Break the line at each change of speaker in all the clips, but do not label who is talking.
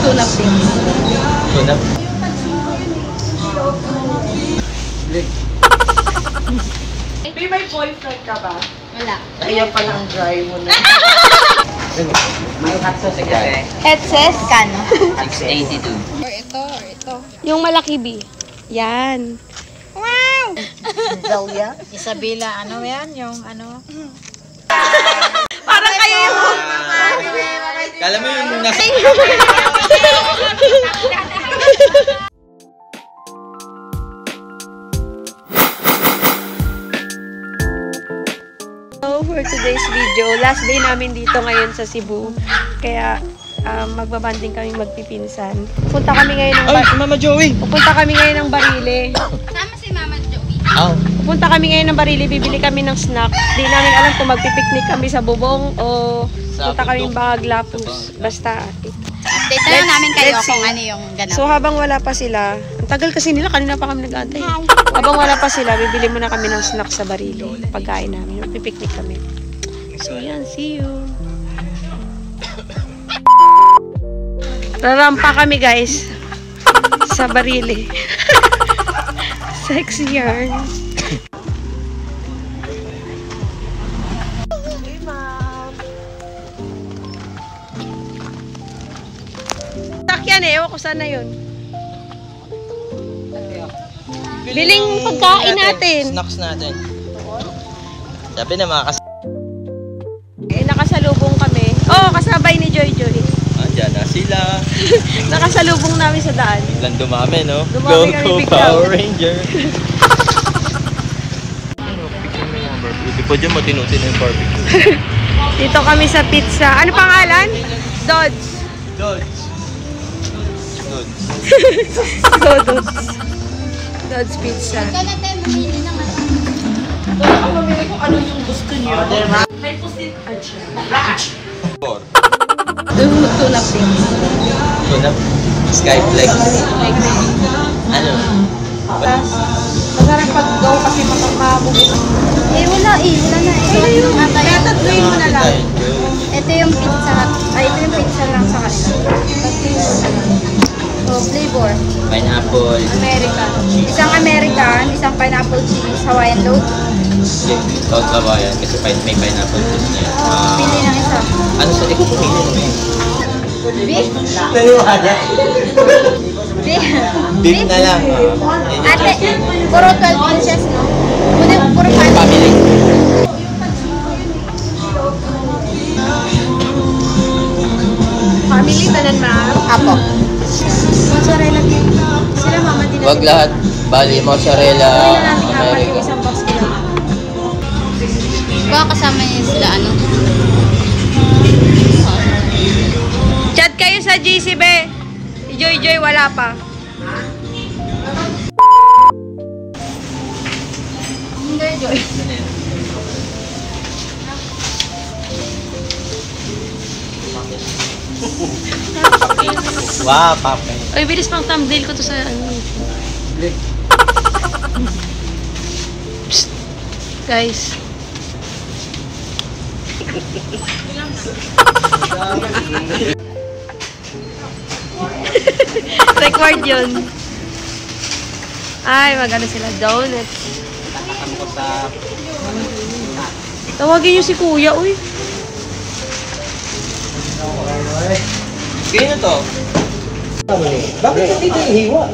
Tunap din.
Tunap?
May boyfriend ka ba?
Wala.
Kaya palang dry mo na.
May hot sauce kasi.
Headset? Kano?
682.
Or ito.
Yung malaki B. Yan. Wow!
Zalia?
Isabela, ano yan? Yung ano?
Parang kayo yung...
Kala mo yung nasa...
So, for today's video, last day namin dito ngayon sa Cebu. Kaya, magbabanding kami magpipinsan. Pupunta kami ngayon ng...
Ay, Mama Joey!
Pupunta kami ngayon ng Barile.
Sama si Mama Joey.
Oh.
Pupunta kami ngayon ng Barile, bibili kami ng snack. Di namin alam kung magpipiknik kami sa bubong o punta kami Baglapus. Basta,
Update na lang namin kayo
let's see.
kung ano yung ganap.
so habang wala pa sila, ang tagal kasi nila, kanina pa kami nag-aantay. Habang wala pa sila, bibili muna kami ng snack sa Barile. Pagkain namin, magpipiknik kami. So yan, see you. Rarampa kami guys sa Barile. Sexy yarn. Hey, ma'am. Sakyan eh, ewan ko sana yun. Biling pagkain natin.
Snacks natin. Sabi na mga
Nakasalubong kami. Oo, kasabay ni Joy Joy.
Diyan na sila.
Nakasalubong namin sa daan.
Ilan dumami, no?
Dumami kami
Go,
bigla.
Power Ranger! Hindi pa dyan matinutin na yung barbecue.
Dito kami sa pizza. Ano pangalan? Dodge.
Dodge. Dodge.
Dodge. Dodge Pizza.
Ikaw na tayo, mamili ng ano.
Doon ako mamili kung ano yung gusto niyo. May pusit.
Four.
Tunap din.
Tunap. Skyflex. Ano?
Masarap pag daw kasi makakabugis.
Wala na
Kaya tatluin mo na lang.
Ito yung pizza. Ito yung pizza lang sa kanila. Tatluin mo na lang. So, flavor.
Pineapple.
American. Isang American, isang pineapple cheese, Hawaiian loaf.
South Hawaiian kasi may pineapple juice na yan.
Pili ng isa.
Ano sa likod ko?
Beef?
Beef na lang.
Ate, puro 12 inches, no? Puro
Family.
Family, tanan ma'am.
Apo.
Mozzarella din. Sila mama din.
Wag lahat. Bali, mozzarella,
Namin apat yung
American.
isang box nila.
Baka kasama niya sila, ano?
Chat kayo sa GC, be. Si Joy Joy wala pa.
Kinder Joy.
Wow, pape.
Ay, bilis pang thumbnail ko to sa ano. Psst. Guys. Record yun. Ay, magano sila. Donuts. Tawagin niyo si kuya, uy.
Kaya to?
Bakit hindi tayo hiwa?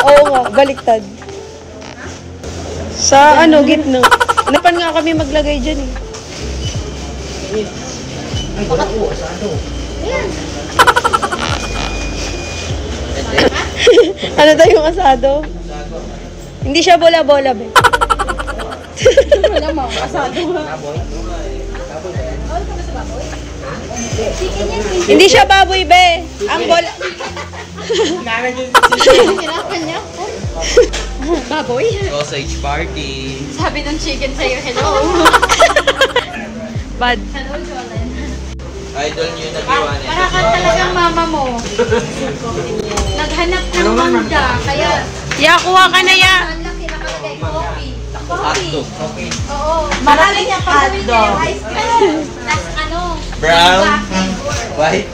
Oo nga, baliktad. Sa ano, gitna. Napan nga kami maglagay dyan eh. Ano daw yung asado? Hindi siya bola-bola, be.
Wala mo, asado.
Hindi siya baboy, be. Ang bola...
Hirapan niya.
Baboy?
Sausage party.
Sabi ng chicken sa'yo, hello.
Bad.
Hello, Jolene.
Idol nyo nag-iwan eh.
Para ka talagang mama mo. Naghanap ng mangga, kaya...
Ya, kuha ka na, ya.
Ang laki nakalagay coffee.
Hotdog.
Oo.
Maraming hotdog.
Ice cream. Tapos ano?
Brown.
black and or
white.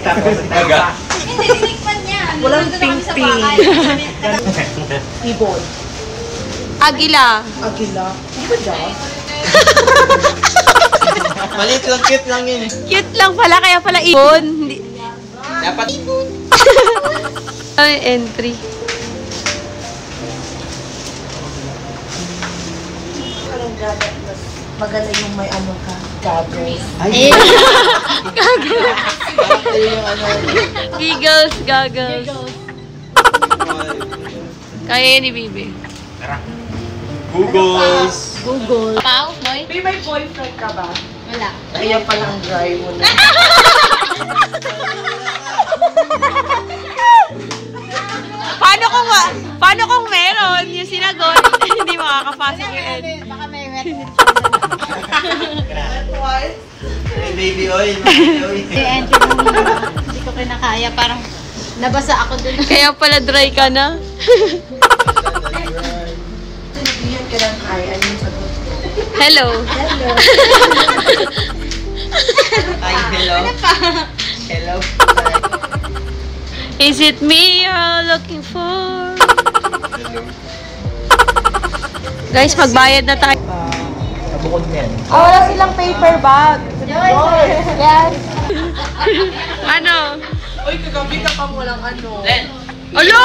Tapos taga.
Hindi, tinikman niya.
Walang
Nandun kami sa
pink-pink.
bahay.
Ibon.
Agila.
Agila. Di ba dyan?
Maliit lang, cute lang yun eh.
Cute lang pala, kaya pala ibon. Hindi.
Dapat
Ay, entry.
Parang gagawin. Maganda yung may ano ka. Goggles.
Ay,
Giggles, goggles. Kaya yan ni Bibi.
Googles.
Google. Pao, boy?
May boyfriend ka ba?
Wala.
Ayan pala ang dry mo na.
Paano kung meron yung sinagot? Hindi makakapasok yung end.
Baka may wet.
Baby oil. Baby oil.
Si entry mo hindi ko kinakaya. Parang nabasa ako dun.
Kaya pala dry ka na.
Sinabihan ka ng hi. Ano yung sagot?
Hello.
Hello.
Ay, hello. Hello.
Is it me you're looking for? Guys, magbayad na tayo.
Nabukod na yan.
Wala silang paper bag. Yes. Ano?
Uy, kagabi ka pang walang ano.
Alo!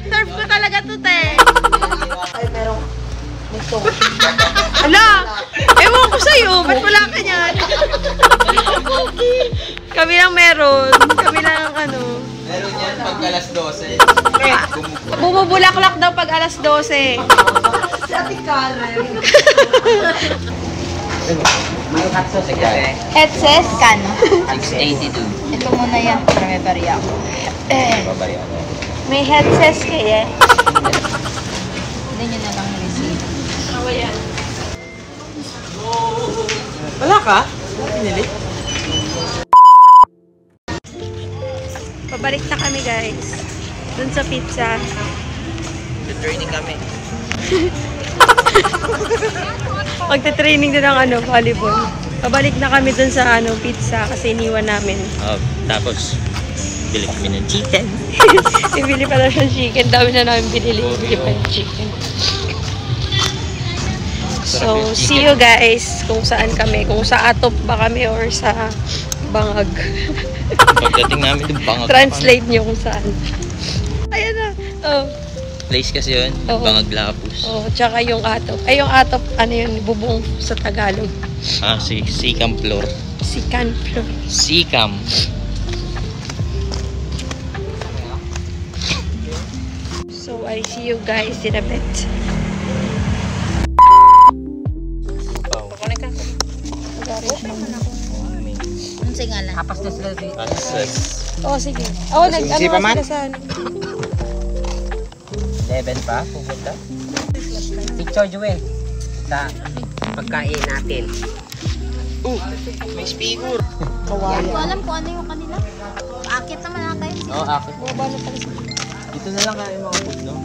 Serve ko talaga to, te.
Ay, merong nito.
Ala! Ewan ko sa'yo. Ba't wala ka niyan? Kami lang meron. Kami lang ano.
Meron yan pag alas 12.
Bumubulaklak daw pag alas 12.
Si Ate Karen.
May katso sa gabi.
Headset? Kano?
682.
Ito muna yan. Para may bariya ako.
Babarihan mo.
May headset kaya.
Hindi nyo na lang receive.
Wala ka? Pinili?
Pabalik na kami, guys. Dun sa pizza.
Training kami.
Magte-training din ng ano, volleyball. Pabalik na kami dun sa ano, pizza kasi iniwan namin.
Tapos, bili kami ng chicken.
Bibili pa na siyang chicken. Dami na namin binili. Bibili pa ng chicken. So, see you guys kung saan kami. Kung sa Atop ba kami or sa Bangag.
Pagdating namin yung bangag.
Translate nyo kung saan. Ayan na. Oh.
Place kasi yun,
Oo.
Bangag Lapus.
Oh, tsaka yung Atop. Ay, yung Atop, ano yun, bubong sa Tagalog.
Si Sikam Floor.
Si Canflor.
Sikam.
So, I see you guys in a bit.
Ang singalan.
Oh, sige. Oh, nag-ano sila sa ano.
11 pa, pupunta. Picture Jewel sa pagkain natin.
May speaker.
Hindi ko alam kung ano yung kanila. Akit naman ata yun.
Akit.
Baba na pala sila.
Dito na lang kayo mga food, no?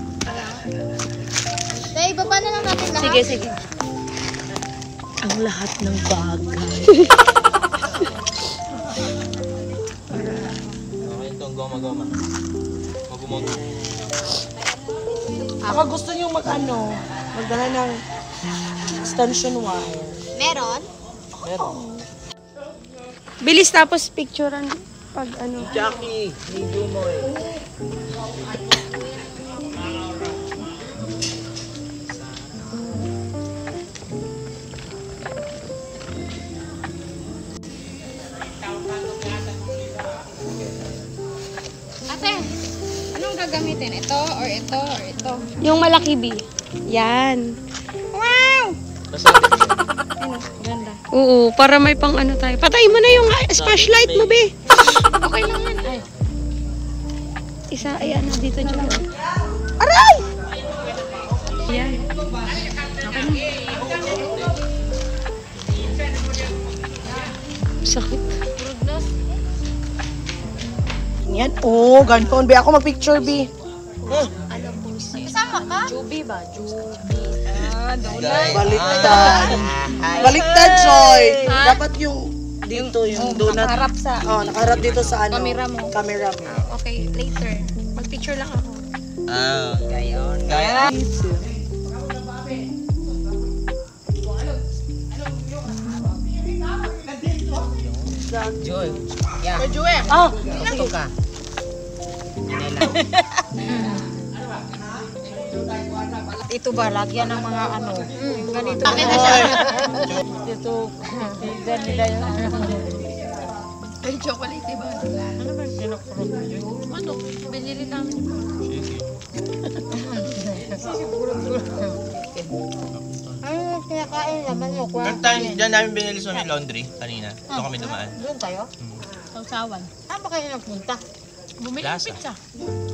Kaya ibaba na lang natin lahat.
Sige, sige. Ang lahat ng bagay.
Okay, ito, goma-goma. Magumot.
Baka gusto niyo mag-ano, magdala ng extension wire.
Meron?
Meron.
Bilis tapos picturean pag ano.
Jackie, video mo eh.
Ate, anong gagamitin? Ito or ito or ito?
Yung malaki B. Yan.
Wow!
Ano, ganda. Oo, para may pang ano tayo. Patay mo na yung flashlight mo, be.
Okay lang yan. Ay.
Isa, ayan, dito dyan. Aray! Yan. Sakit.
Yan. Oh, ganito. Be, ako mag-picture, B.
Kasama ka?
Baliktad. Baliktad, Joy. Dapat yung dito yung donut.
Nakaharap sa
Nakaharap dito sa ano.
camera mo.
Camera mo.
Okay, later. Mag-picture lang ako.
Gayon. Joy. Yeah.
Joel.
Tuktok ka.
Ito ba, lagyan ng mga ano. Ganito.
Ito.
Ay, chocolate ba? Ano ba yung pinakurot mo yun? Ano? Binili namin. Ano kinakain naman mo?
Yung time, dyan namin binili sa may laundry kanina. Doon kami dumaan.
Doon tayo? Sausawan. Saan ba kayo nagpunta? Bumili ng
Plaza.
pizza.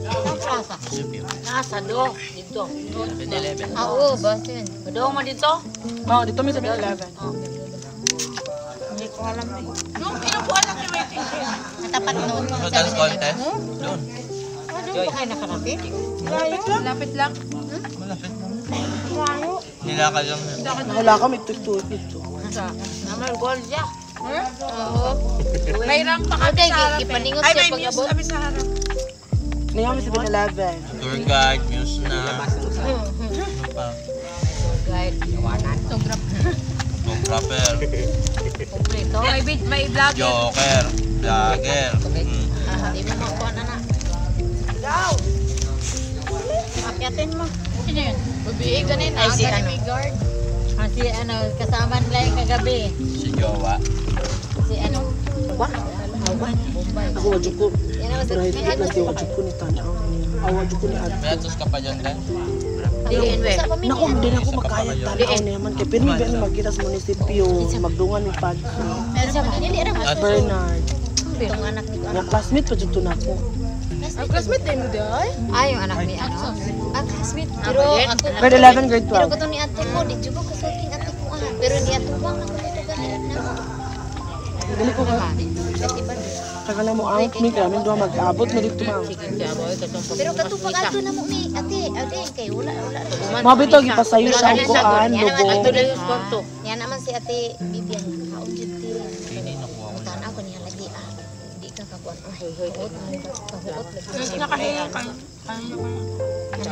Ang plaza.
Munisipyo.
Nasa do. Dito.
7-Eleven.
Oo, basin. Doon mo dito?
Oo, dito may 7-Eleven.
Hindi ko alam eh. Yung pinupuan lang yung waiting room. Natapat noon.
So, dance contest? Doon.
Doon ba kayo nakarapit? Lapit lang.
Malapit lang.
Layo.
Nilakal lang.
Wala kami ito.
Naman gold siya. Oo. May ramp pa kami sa harap. Ipaningot siya pag abot. Kami sa harap.
Ngayon kami 7-Eleven.
Tour guide, muse na. Ano pa?
Guide. Iwanan.
Rapper.
Kompleto. May vlogger.
Joker. Vlogger.
Hindi mo makuha na na. Go! Akyatin mo. Sino yun? Babiig ganin. Ay si ano. Si ano, kasama nila yung kagabi.
Si Jowa.
Si ano?
Ako wadyo ko.
Yan ang
Pero hindi wadyo ko ni Tana. Wadyo ko ni Ad.
May atos ka pa dyan, Dan?
Diliin we.
Naku, hindi na ako makaya tanaw naman kay pero hindi na magkita sa munisipyo magdungan ni Pag
Meron siya ba? Dili rin.
at Bernard.
Itong anak ni
Nga classmate pa dito na ako.
Classmate din mo dahil? Ah, yung anak ni ano? Ah, classmate. Pero ako...
Grade 11, grade
Pero
12.
kato ni ate ko, di juga kasuking ate ko pero ni ate bang ako dito ganun na.
Dili ko ka. Tagal na mo out me kaya min duha mag-abot na dito ma'am.
Pero kato pag ato na mo ni ate kay wala.
Mabito gipasayo siya ang kuan lobo.
Yan naman si ate Bibian. Kaon jud ti. Tanaw ko niya lagi Di ka kakuan. Kahuot lagi. Nakahinga ka.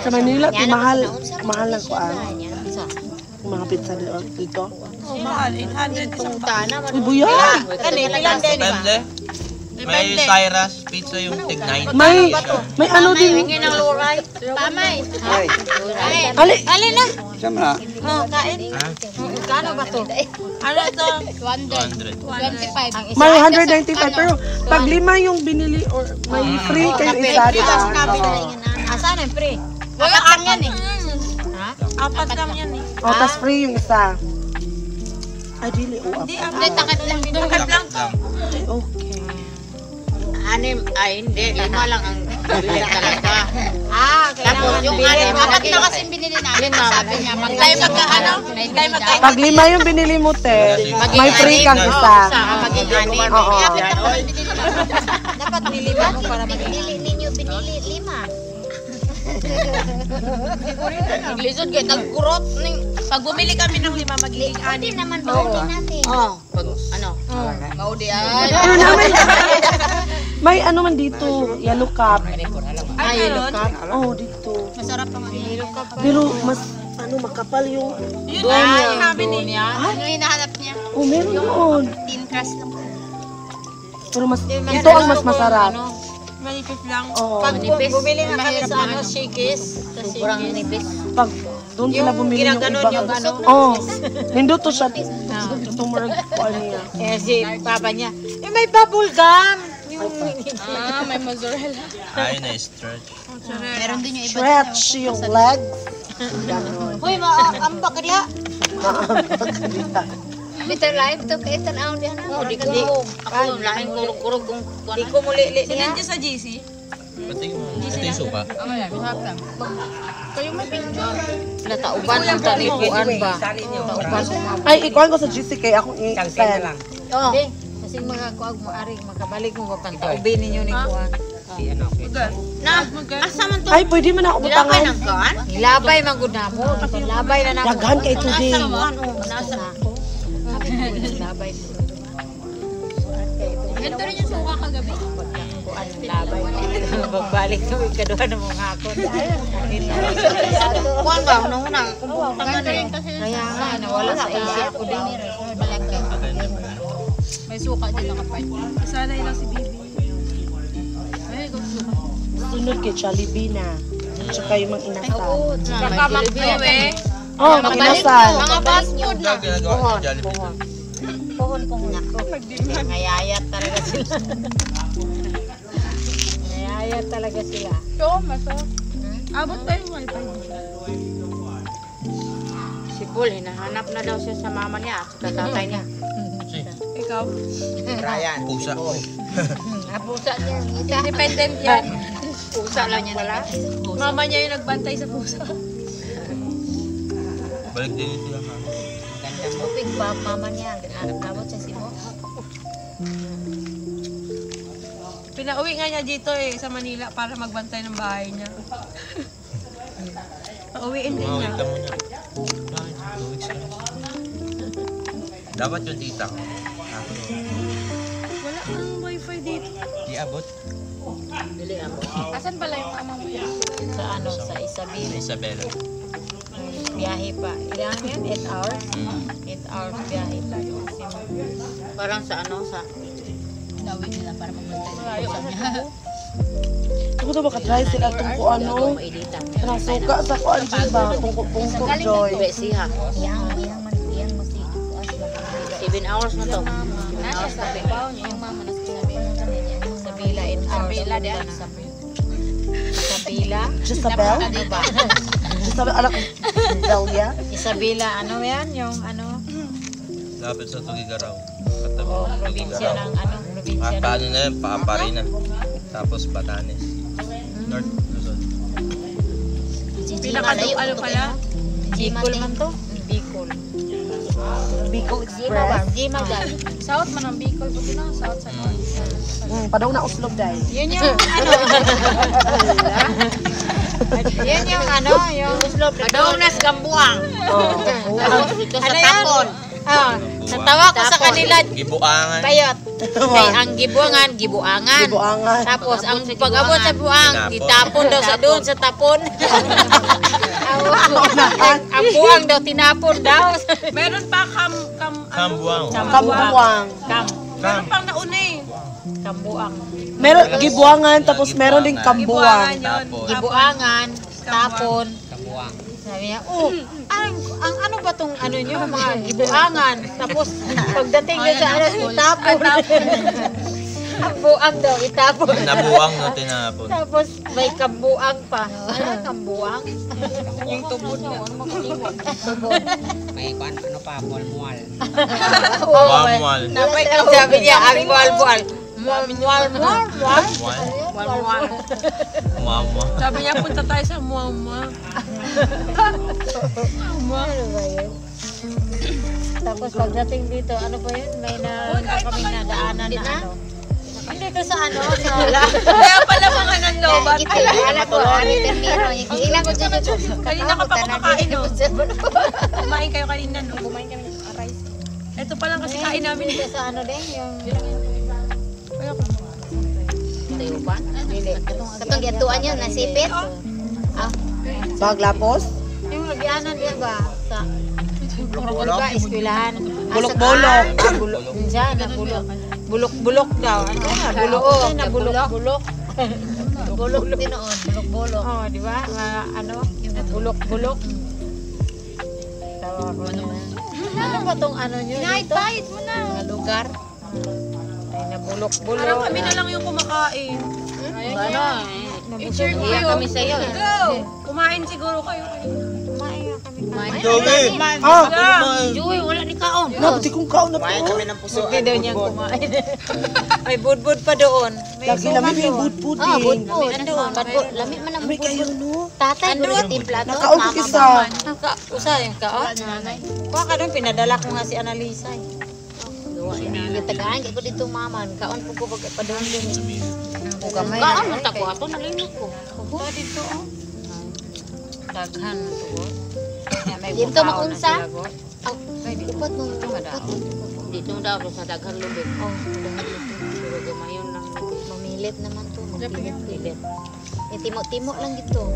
Sa Manila mahal lang kuan.
Isa.
Mga pizza dito.
Mahal 800 isang tana.
Uy buya.
Ilan din ba?
Depende. May Cyrus pizza yung tig 9.
May ano din.
Hingi ng luray. Pamay.
Ali
na. Oh, kain. Kano ba to? Ano to?
200.
25.
may 195 pero pag lima yung binili or may free kayo isa diba?
Asan ang free? Wala kang yan eh. Ha? Apat lang yan eh.
O tas free yung isa. Ay dili o
Hindi, takad lang. Takad lang to.
Okay.
Anim, ay hindi. Lima lang ang bibili talaga. Tapos yung anim. Apat na kasi binili namin. Sabi niya, pag tayo magkaano?
Pag lima yung binili mo te, may free kang isa.
Maging anim.
Oo.
Apat na kasi binili namin. Dapat nilima mo para binili ninyo. Binili lima. Naglisod kayo, nagkurot. Pag bumili kami ng lima, magiging anim. Hindi naman baudi natin. Pag ano? Baudi
Pero naman, may ano man dito, yellow cup.
Ay, yellow cup.
Oh, dito.
Masarap ang yellow cup.
Pero mas makapal yung
Yun na, yung namin niya. Ano hinahanap niya?
oh, meron yun.
Thin crust lang.
Pero mas, ito ang mas masarap.
Manipis lang.
Oo.
Pag bumili na kami sa ano, shakes. Sobrang nipis.
Pag doon sila bumili yung iba.
yung ano.
Oh, hindi to siya. Ito marag ko niya.
Eh, si papa niya, may bubble gum. May mozzarella.
Ay, na-stretch.
Meron din yung iba.
Stretch yung legs.
Uy, maambak ka diha.
Maambak dito.
Bitter life to kay tanaw diha na. Oh, di ko. Ako laking kurog-kurog kung di ko muli niya. Sinadya sa GC.
Pati ito yung suka.
Kayo may picture. Natauban ang talikuan ba?
Ay, ikuhan ko sa GCK. Akong i-send.
Oh. Kasi kuag mo ari makabalik mo pa pantaubi ninyo ni kuan. Na, asa man to?
Ay, pwede man ako butangan.
Nilabay man gud na mo. Nilabay na nako.
Daghan kay today.
Nasa. Nilabay. Ganito rin yung suka kagabi. Kuan labay. Babalik kami kaduha ng mga akon. Kuan ba nung una kung kaya nga nawala sa isip ko din. May suka din nakapart.
Sana ilang si Bibi.
Sunod kay Jollibee na. Tsaka yung mga inasal.
Nakamakyo eh.
Oh, mga inasal.
Mga fast food na.
Ginagawa sa Jollibee.
Pohon nako. Ngayayat talaga sila. Ngayayat talaga sila.
So, maso. Abot pa yung wifi.
Si Paul, hinahanap na daw siya sa mama niya at sa tatay niya.
Ikaw.
Ryan.
Pusa.
Pusa niya.
Independent yan.
Pusa lang niya wala.
Mama niya yung nagbantay sa pusa.
Balik din sila ha.
Tupig ba mama niya? Nabot siya si Mo.
Pinauwi nga niya dito sa Manila para magbantay ng bahay niya. Pauwiin din
Mga
niya.
ka muna. Bakit? 2 weeks ka. Dapat yung tita ko.
Wala kang wifi dito.
Di abot.
Dili amo.
Asan pala yung mama mo yan?
Sa ano, sa Isabela.
Isabela.
Biyahe pa. Ilan yan? 8 hours? 8 hours biyahe pa. Parang sa ano, sa dawi nila para magbantay sa pusa niya.
Ako daw makatry sila itong kung ano. Nasuka sa kuan ba? Pungkok Joy.
Siha. Yang mesti 7 hours na to. 7 hours na to. Yung mama na sinabi mo kanina. Sabila 8 hours. Sabila din. Sabila.
Jezabel?
Ano ba?
Jezabel, anak ko. Delia?
Isabela, ano yan? Yung ano?
Lapit sa Tugigaraw.
O, probinsya ng ano? Probinsya ng...
Paano na yun? Paapari na. Tapos Batanes. North Luzon.
Pinakadong ano pala?
Bicol man to? Bicol.
Bicol
Gima ba?
Express.
Gima ba? South man ang Bicol. Buti na, south sa north.
Padong na uslog dahil.
Yun yung ano. Yun yung ano, yung Adonas Gambuang. Dito sa Tapon. Natawa ko sa kanila.
Gibuangan.
Bayot. Kay ang gibuangan, gibuangan.
Gibuangan.
Tapos ang pag-abot sa buang, itapon daw sa doon sa tapon. Ang buang daw tinapon daw.
Meron pa
Kambuang.
Kabuang.
Meron pang nauna
Kambuang.
Meron gibuangan tapos meron ding kambuang.
yun.
Tapos.
Gibuangan, tapon.
Kabuang.
Sabi niya, ang ano ba tong ano nyo, mga gibuangan. Tapos pagdating niya sa ano, itapon. Ang buang daw, itapon.
Nabuang na tinapon.
Tapos may kambuang pa. Ano kambuang?
Yung tubod na.
May kwan, ano pa, mual-mual.
Mual-mual.
Sabi niya, ang mual-mual. Mual-mual.
Mual-mual. Mama.
Sabi niya, punta tayo sa Muamua.
Ano ba yun? Tapos pagdating dito, ano ba yun? May kami nadaanan na ano. Dito sa ano?
Kaya pala mga nanlobat.
Alam ko, ilang ko dyan ito.
Kanina ka pa kumakain, no? Kumain kayo kanina, no? Kumain kami ng rice. Ito pa lang kasi kain namin.
Dito sa ano din, yung...
Wala ko.
Tayo ba? Hindi. Katong gatuan yun, nasipit?
Baglapos?
Yung lagyanan yan ba? Sa... Bulok-bulok? Eskwelahan.
Bulok-bulok.
Diyan, na bulok. Bulok-bulok daw. Ano na? Bulok. Na bulok-bulok. Bulok tinoon. Bulok-bulok. Oo, di ba? Ano? Bulok-bulok. Tawa ko na. Ano ba tong ano nyo dito? Night mo na. Mga lugar. Ay, na bulok-bulok.
Parang kami na lang yung kumakain.
Ano?
I-share ko
Iya
yun.
kami sa'yo.
Go! Kumain siguro kayo kanina.
Kumain nga kami. Kumain.
Joey!
Joey, wala ni kaon.
Nabuti kong kaon na
Kumain
to.
kami ng puso.
Hindi daw niyang kumain. May budbud pa doon. May
Lagi namin yung budbud
Ah,
din.
budbud. Budbud. Lamit man ang
May kayo
budbud.
no?
Tatay ko sa timpla to.
Nakaon ko kisa.
Usa yung kaon. Kuha ka doon, pinadala ko nga si Annalisa. Tagaan ko dito maman. Kaon po ko pag padung din. Kaon man ta ko ato nalimot ko. Kuha dito oh. Daghan to. Dito maunsa? Ipot mo. Dito daw sa daghan lubid. Oh, Pilit naman to. Pilit. Timo-timo lang dito.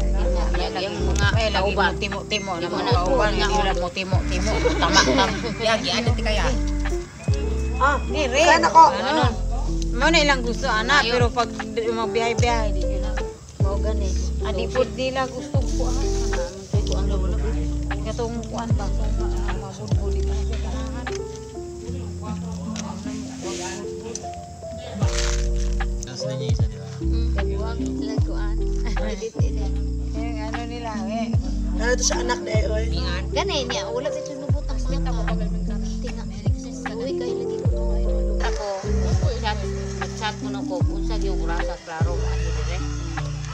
Yung mga kauban.
Timo-timo.
Yung
Mga
mga
kauban.
nga
Hindi mo timo-timo. Tama-tam. Yagi, ano ti kaya?
Ah,
Dire.
saan ako?
Ano? Mo na ilang gusto, anak. Pero pag magbihay-bihay, di nila.
Mao gani.
Adi po nila gusto ko.
Kuan daw wala.
Katong kuan ba? Mabudbudi ka sa kanahan.
Tapos na niya isa, di ba?
Kabuang sila kuan. Edit.
Yung ano nila, eh.
Ano to sa anak na oy?
Gani niya wala dito nubutang sa mata. Tinga. Uy kay lagi ko ako. Chat ko nako unsa gyud rasa klaro ani dire.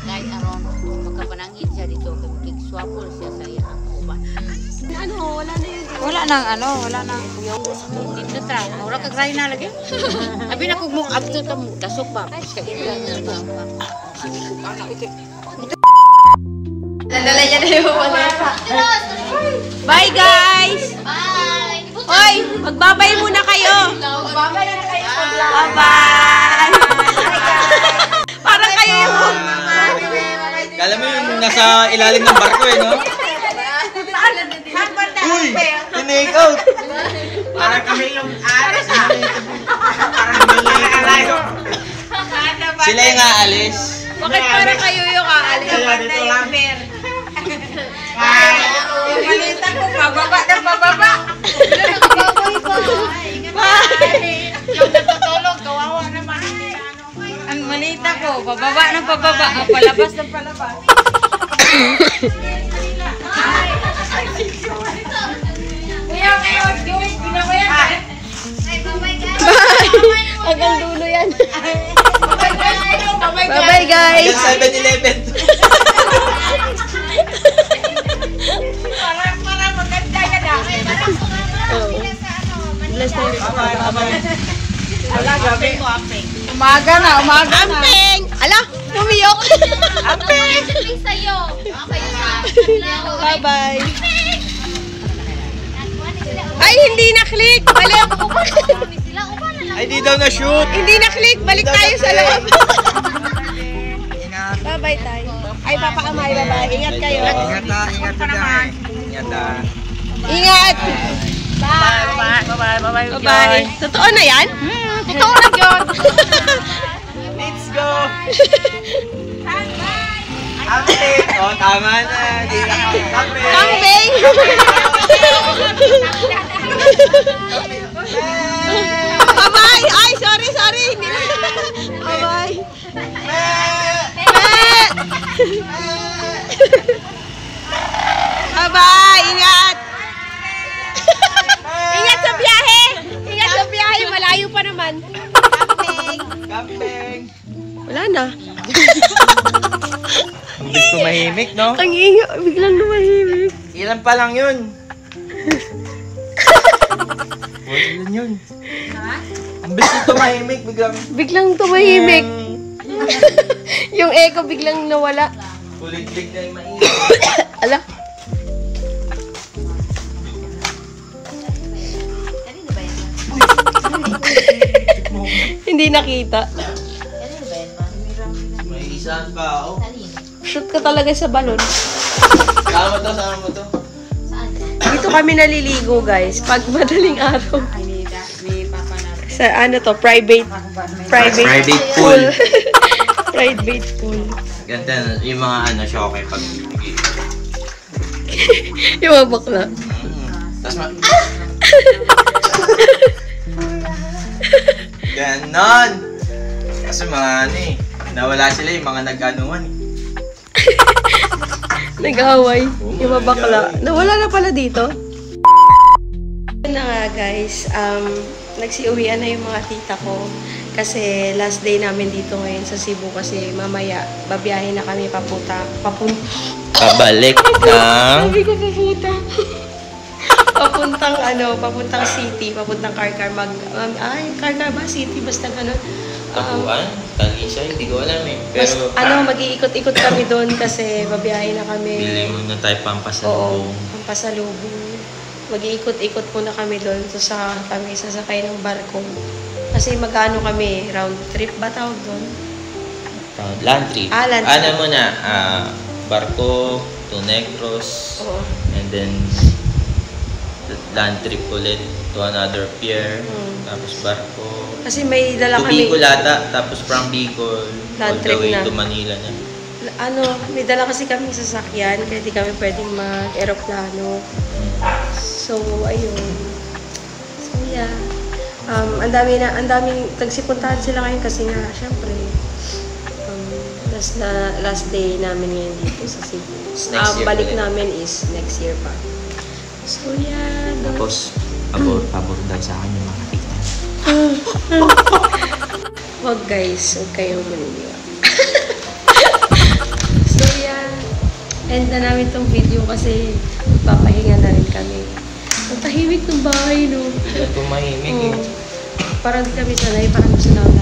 Kahit aron magkapanangin siya dito kay swapol siya sa iya uban.
Wala nang ano, wala nang
Dito tra, ora ka gray na lagi. Abi na kog mo abto ta mo dasok ba.
Nadala niya na yung maleta. Bye, guys!
Bye.
Hoy, magbabay muna kayo.
Babay na kayo sa vlog.
Bye-bye! Parang kayo yung...
Kala mo yung nasa ilalim ng barko eh, no? Uy! Tinake out!
Parang kami yung aras ah.
Sila yung aalis.
Bakit parang kayo yung aalis?
Dito lang. Malita ko, pababa ng pababa.
Bye!
Yung natutulog, kawawa naman. Ang malita ko, pababa ng pababa. Palabas ng palabas. Kuya, kayo, Joey, pinabayan.
Bye! Hanggang dulo yan. Bye-bye, guys!
Yung 7-Eleven.
Para maganda yan ah.
Bless tayo.
Ala, gabi ko, ampeng. Umaga na.
Ampeng! Ala, tumiyok!
Amping sa'yo. Okay na.
Bye-bye! Ay, hindi na-click! Balik!
Sila uban na lang.
Ay, di daw na-shoot.
Hindi na-click! Balik tayo sa loob! Bye-bye tayo. Ay, Papa Amay, bye-bye. Ingat kayo.
Ingat ha, ingat ka dyan. Ingat ha.
Ingat! Bye-bye. Totoo na yan? Totoo na yun.
Let's go! Amping! Oh, tama na. Di na amping.
Kambing! Bye-bye! Ay, sorry. Hindi na. Bye-bye. Bye-bye! Ingat! Ingat sa biyahe! Ingat sa biyahe! Malayo pa naman.
Kambing!
Wala na.
Ang gusto mahimik, no?
Ang iyo, biglang lumahimik.
Ilan pa lang yun? Ilan yun? Ang gusto tumahimik, biglang...
Biglang tumahimik. Yung echo biglang nawala.
Kulig-lig na yung maingay.
Ala. Hindi nakita.
May isang pa, oh.
Shoot ka talaga sa balon.
Sama mo to.
Dito kami naliligo, guys. Pag madaling araw. Sa ano to, private
Private pool.
Private pool.
Ganda, yung mga ano, shoke pag...
Yung mga bakla.
Tapos Ganon! Kasi mga ano eh, nawala sila yung mga nag-anuan eh.
Nag-away. Yung mga bakla. Nawala na pala dito. Yun na nga guys, nagsiuwian na yung mga tita ko. Kasi last day namin dito ngayon sa Cebu kasi mamaya babiyahin na kami papunta.
Pabalik na.
Sabi ko papunta. Papuntang city, papuntang Karkar. Karkar ba? City, basta ganun.
Kapuan? Talisay? Hindi ko alam eh. Pero,
Mag-iikot-ikot kami doon kasi babiyahin na kami.
bili muna tayo
Oo,
pampasalubong.
ang pasalubong. Mag-iikot-ikot muna kami doon. So, kami sasakay ng barko. Kasi magkano kami, round trip ba tawag doon?
Land trip.
Land
Ano
trip.
muna, barko to Negros,
Oo.
and then land trip ulit to another pier, tapos barko.
Kasi may dala
To
kami.
Bicol ata, tapos from Bicol,
Land
all the
trip
way
na.
to Manila na.
May dala kasi kami sasakyan, kaya di kami pwedeng mag-aeroplano. So, ayun. So, yeah. Ang daming tagsipuntahan sila ngayon kasi nga, syempre, last day namin ngayon dito sa Cebu.
Next year
Balik
ulit.
namin is next year pa. So, yeah.
Tapos, pabor daw sa akin yung mga tita.
Wag guys, huwag kayong maniniwala. So, yeah. End na namin tong video kasi papahinga na rin kami. Ang tahimik ng bahay, no?
Tumahimik eh.
Parang di kami sanay, parang gusto namin